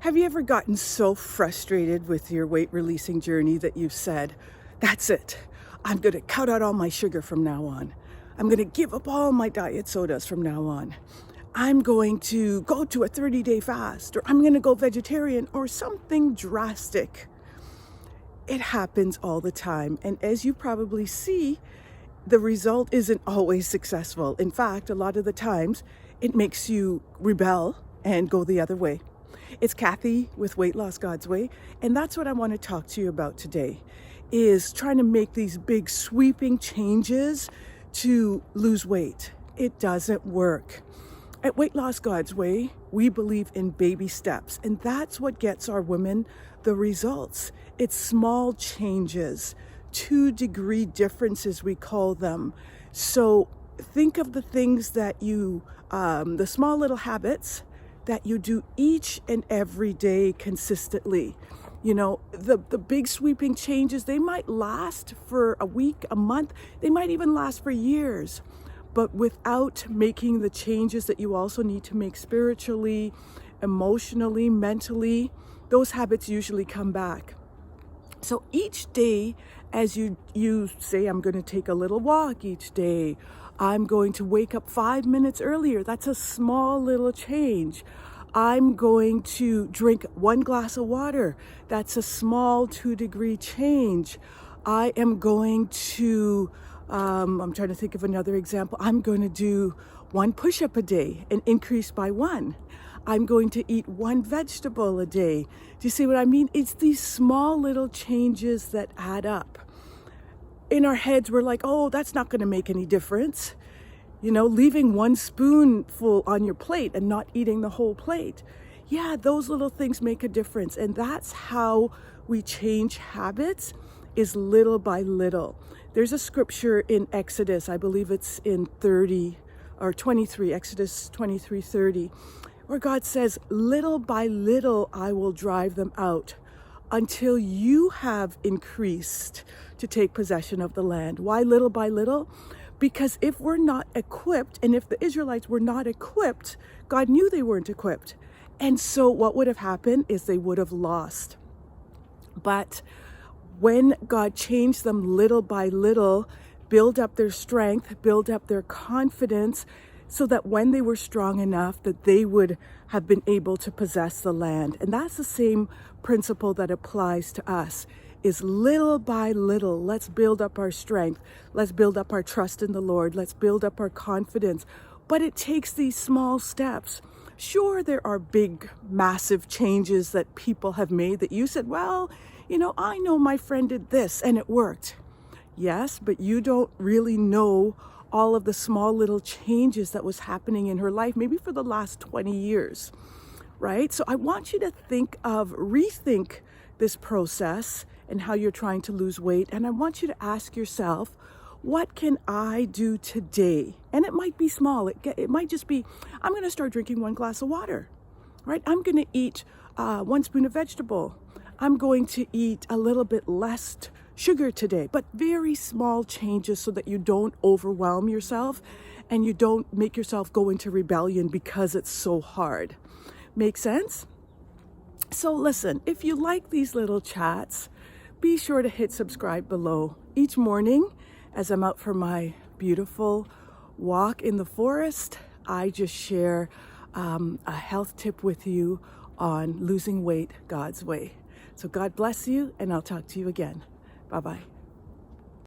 Have you ever gotten so frustrated with your weight releasing journey that you've said, that's it, I'm going to cut out all my sugar from now on. I'm going to give up all my diet sodas from now on. I'm going to go to a 30-day fast, or I'm going to go vegetarian, or something drastic. It happens all the time. And as you probably see, the result isn't always successful. In fact, a lot of the times it makes you rebel and go the other way. It's Cathy with Weight Loss God's Way, and that's what I want to talk to you about today, is trying to make these big sweeping changes to lose weight. It doesn't work. At Weight Loss God's Way, we believe in baby steps, and that's what gets our women the results. It's small changes, 2-degree differences, we call them. So think of the things that you, the small little habits that you do each and every day consistently. You know, the big sweeping changes, they might last for a week, a month, they might even last for years. But without making the changes that you also need to make spiritually, emotionally, mentally, those habits usually come back. So each day, as you say, I'm going to take a little walk each day, I'm going to wake up 5 minutes earlier. That's a small little change. I'm going to drink 1 glass of water. That's a small 2-degree change. I am going to, I'm trying to think of another example. I'm going to do 1 push-up a day and increase by 1. I'm going to eat 1 vegetable a day. Do you see what I mean? It's these small little changes that add up. In our heads, we're like, oh, that's not going to make any difference. You know, leaving 1 spoonful on your plate and not eating the whole plate. Yeah, those little things make a difference. And that's how we change habits, is little by little. There's a scripture in Exodus, I believe it's in 30 or 23, Exodus 23:30, where God says, little by little I will drive them out until you have increased to take possession of the land. Why little by little? Because if we're not equipped, and if the Israelites were not equipped, God knew they weren't equipped. And so what would have happened is they would have lost. But when God changed them little by little, build up their strength, build up their confidence, so that when they were strong enough that they would have been able to possess the land. And that's the same principle that applies to us, is little by little, let's build up our strength. Let's build up our trust in the Lord. Let's build up our confidence. But it takes these small steps. Sure, there are big, massive changes that people have made that you said, well, you know, I know my friend did this and it worked. Yes, but you don't really know all of the small little changes that was happening in her life, maybe for the last 20 years, right? So I want you to rethink this process and how you're trying to lose weight. And I want you to ask yourself, what can I do today? And it might be small. It might just be, I'm going to start drinking 1 glass of water, right? I'm going to eat 1 spoon of vegetable. I'm going to eat a little bit less sugar today, but very small changes so that you don't overwhelm yourself and you don't make yourself go into rebellion because it's so hard. Make sense? So listen, if you like these little chats, be sure to hit subscribe below. Each morning, as I'm out for my beautiful walk in the forest, I just share a health tip with you on losing weight God's way. So God bless you, and I'll talk to you again. Bye-bye.